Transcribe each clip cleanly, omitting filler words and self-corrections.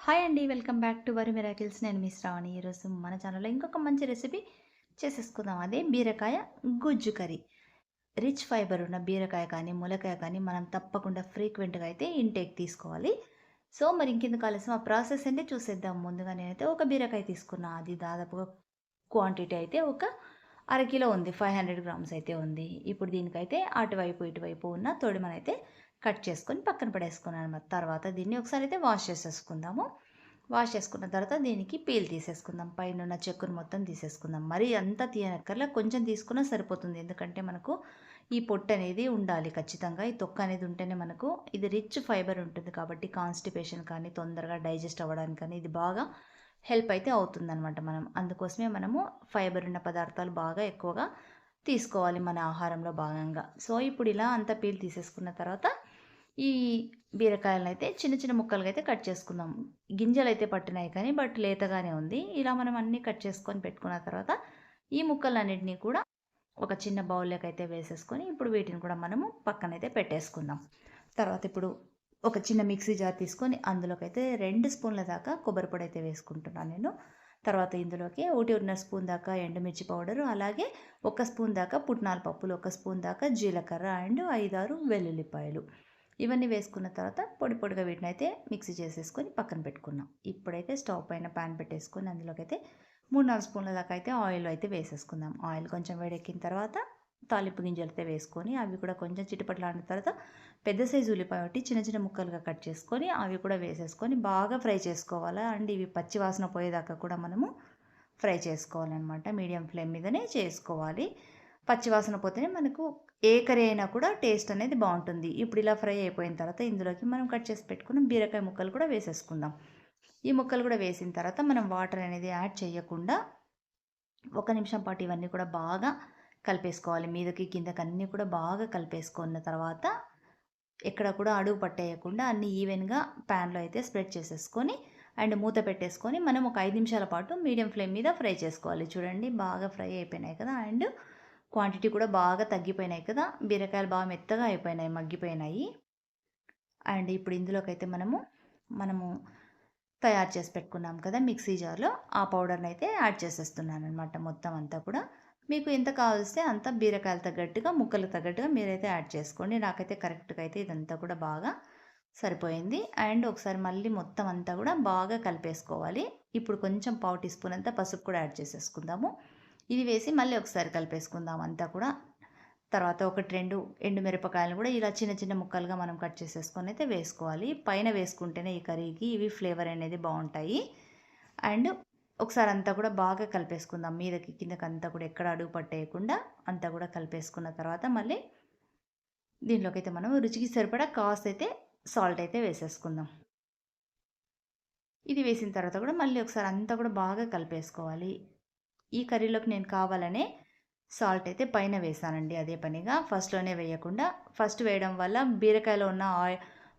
Hi అండి. Welcome back to worry miracles. నేను మీ శ్రావణి. ఈరోజు మన ఛానల్‌లో ఇంకొక మంచి రెసిపీ చేసేసుకుందాం. అదే బీరకాయ గుజ్జు కర్రీ. రిచ్ ఫైబర్ ఉన్న బీరకాయ కానీ, ములక్కాయ కానీ మనం తప్పకుండా ఫ్రీక్వెంట్‌గా అయితే ఇంటేక్ తీసుకోవాలి. సో, మరి ఇంకెందుకు ఆలస్యం, ఆ ప్రాసెస్ ఏంటి చూసేద్దాం. ముందుగా నేనైతే ఒక బీరకాయ తీసుకున్నా. అది దాదాపుగా క్వాంటిటీ అయితే ఒక అరకిలో ఉంది. 500 గ్రామ్స్ అయితే ఉంది. ఇప్పుడు దీనికైతే అటువైపు, ఇటువైపు ఉన్న తొడిమనైతే కట్ చేసుకొని పక్కన పడేసుకున్నానన్నమాట. తర్వాత దీన్ని ఒకసారి అయితే వాష్ చేసేసుకుందాము. వాష్ చేసుకున్న తర్వాత దీనికి పీల్ తీసేసుకుందాం. పైనున్న చెక్కును మొత్తం తీసేసుకుందాం. మరీ అంతా తీయనక్కర్లే, కొంచెం తీసుకున్నా సరిపోతుంది. ఎందుకంటే మనకు ఈ పొట్టు అనేది ఉండాలి ఖచ్చితంగా. ఈ తొక్క అనేది ఉంటేనే మనకు ఇది రిచ్ ఫైబర్ ఉంటుంది కాబట్టి కాన్‌స్టిపేషన్ కానీ, తొందరగా డైజెస్ట్ అవ్వడానికి కానీ ఇది బాగా హెల్ప్ అయితే అవుతుందనమాట. అందుకోసమే మనము ఫైబర్ ఉన్న పదార్థాలు బాగా ఎక్కువగా తీసుకోవాలి మన ఆహారంలో భాగంగా. సో, ఇప్పుడు ఇలా అంతా పీల్ తీసేసుకున్న తర్వాత ఈ బీరకాయలనైతే చిన్న చిన్న ముక్కలుగా అయితే కట్ చేసుకుందాం. గింజలైతే పట్టినాయి కానీ బట్ లేతగానే ఉంది. ఇలా మనం అన్నీ కట్ చేసుకొని పెట్టుకున్న తర్వాత ఈ ముక్కలన్నిటిని కూడా ఒక చిన్న బౌల్‌లోకి అయితే వేసేసుకొని ఇప్పుడు వీటిని కూడా మనము పక్కనైతే పెట్టేసుకుందాం. తర్వాత ఇప్పుడు ఒక చిన్న మిక్సీ జార్ తీసుకొని అందులోకైతే 2 స్పూన్ల దాకా కొబ్బరి పొడి అయితే వేసుకుంటున్నాను నేను. తర్వాత ఇందులోకి 1.5 స్పూన్ దాకా ఎండుమిర్చి పౌడరు, అలాగే 1 స్పూన్ దాకా పుట్నాల పప్పులు, 1 స్పూన్ దాకా జీలకర్ర అండ్ 5, 6 వెల్లుల్లిపాయలు. ఇవన్నీ వేసుకున్న తర్వాత పొడి పొడిగా వీటినైతే మిక్సీ చేసేసుకొని పక్కన పెట్టుకున్నాం. ఇప్పుడైతే స్టవ్ పైన పాన్ పెట్టేసుకొని అందులోకైతే 3, 4 స్పూన్ల దాకా అయితే ఆయిల్ అయితే వేసేసుకుందాం. ఆయిల్ కొంచెం వేడెక్కిన తర్వాత తాలింపు గింజలతో వేసుకొని అవి కూడా కొంచెం చిటపటలాడిన తర్వాత పెద్ద సైజు ఉల్లిపాయ ఒకటి చిన్న చిన్న ముక్కలుగా కట్ చేసుకొని అవి కూడా వేసేసుకొని బాగా ఫ్రై చేసుకోవాలి. అండ్ ఇవి పచ్చి వాసన పోయేదాకా కూడా మనము ఫ్రై చేసుకోవాలన్నమాట. మీడియం ఫ్లేమ్ మీదనే చేసుకోవాలి. పచ్చి వాసన పోతేనే మనకు ఏ కర్రీ అయినా కూడా టేస్ట్ అనేది బాగుంటుంది. ఇప్పుడు ఇలా ఫ్రై అయిపోయిన తర్వాత ఇందులోకి మనం కట్ చేసి పెట్టుకున్న బీరకాయ ముక్కలు కూడా వేసేసుకుందాం. ఈ ముక్కలు కూడా వేసిన తర్వాత మనం వాటర్ అనేది యాడ్ చేయకుండా 1 నిమిషం పాటు ఇవన్నీ కూడా బాగా కలిపేసుకోవాలి. మీదకి కిందకి అన్నీ కూడా బాగా కలిపేసుకున్న తర్వాత ఎక్కడ కూడా అడుగు పట్టేయకుండా అన్నీ ఈవెన్‌గా ప్యాన్‌లో అయితే స్ప్రెడ్ చేసేసుకొని అండ్ మూత పెట్టేసుకొని మనం ఒక 5 నిమిషాల పాటు మీడియం ఫ్లేమ్ మీద ఫ్రై చేసుకోవాలి. చూడండి బాగా ఫ్రై అయిపోయినాయి కదా! అండ్ క్వాంటిటీ కూడా బాగా తగ్గిపోయినాయి కదా! బీరకాయలు బాగా మెత్తగా అయిపోయినాయి, మగ్గిపోయినాయి. అండ్ ఇప్పుడు ఇందులోకైతే మనము తయారు చేసి పెట్టుకున్నాం కదా మిక్సీ జార్‌లో, ఆ పౌడర్‌ని అయితే యాడ్ చేసేస్తున్నాననమాట మొత్తం అంతా కూడా. మీకు ఎంత కావలిస్తే అంత బీరకాయలు తగ్గట్టుగా, ముక్కలకు తగ్గట్టుగా మీరైతే యాడ్ చేసుకోండి. నాకైతే కరెక్ట్‌గా అయితే ఇదంతా కూడా బాగా సరిపోయింది. అండ్ ఒకసారి మళ్ళీ మొత్తం అంతా కూడా బాగా కలిపేసుకోవాలి. ఇప్పుడు కొంచెం పావు టీ స్పూన్ అంతా పసుపు కూడా యాడ్ చేసేసుకుందాము. ఇది వేసి మళ్ళీ ఒకసారి కలిపేసుకుందాం అంతా కూడా. తర్వాత 1, 2 ఎండుమిరపకాయలను కూడా ఇలా చిన్న చిన్న ముక్కలుగా మనం కట్ చేసేసుకొని అయితే వేసుకోవాలి. పైన వేసుకుంటేనే ఈ కర్రీకి ఇవి ఫ్లేవర్ అనేది బాగుంటాయి. అండ్ ఒకసారి అంతా కూడా బాగా కలిపేసుకుందాం. మీదకి కిందకి అంతా కూడా ఎక్కడ అడుగు పట్టేయకుండా అంతా కూడా కలిపేసుకున్న తర్వాత మళ్ళీ దీంట్లోకి అయితే మనం రుచికి సరిపడా కాస్త అయితే సాల్ట్ అయితే వేసేసుకుందాం. ఇది వేసిన తర్వాత కూడా మళ్ళీ ఒకసారి అంతా కూడా బాగా కలిపేసుకోవాలి. ఈ కర్రీలోకి నేను కావాలనే సాల్ట్ అయితే పైన వేసానండి అదే పనిగా. ఫస్ట్‌లోనే వేయకుండా, ఫస్ట్ వేయడం వల్ల బీరకాయలో ఉన్న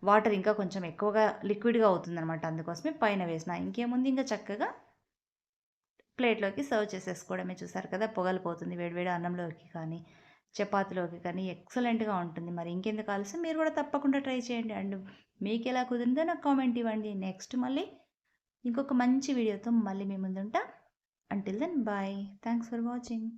వాటర్ ఇంకా కొంచెం ఎక్కువగా లిక్విడ్‌గా అవుతుందనమాట. అందుకోసమే పైన వేసిన. ఇంకేముంది ఇంకా చక్కగా ప్లేట్‌లోకి సర్వ్ చేసేసుకోవడమే. చూసారు కదా! పొగలిపోతుంది వేడి వేడి అన్నంలోకి కానీ, చపాతీలోకి కానీ ఎక్సలెంట్‌గా ఉంటుంది. మరి ఇంకెందుకు ఆలస్యం, మీరు కూడా తప్పకుండా ట్రై చేయండి. అండ్ మీకెలా కుదిరిందో నాకు కామెంట్ ఇవ్వండి. నెక్స్ట్ మళ్ళీ ఇంకొక మంచి వీడియోతో మళ్ళీ మీ ముందుంటా. Until then bye. Thanks for watching.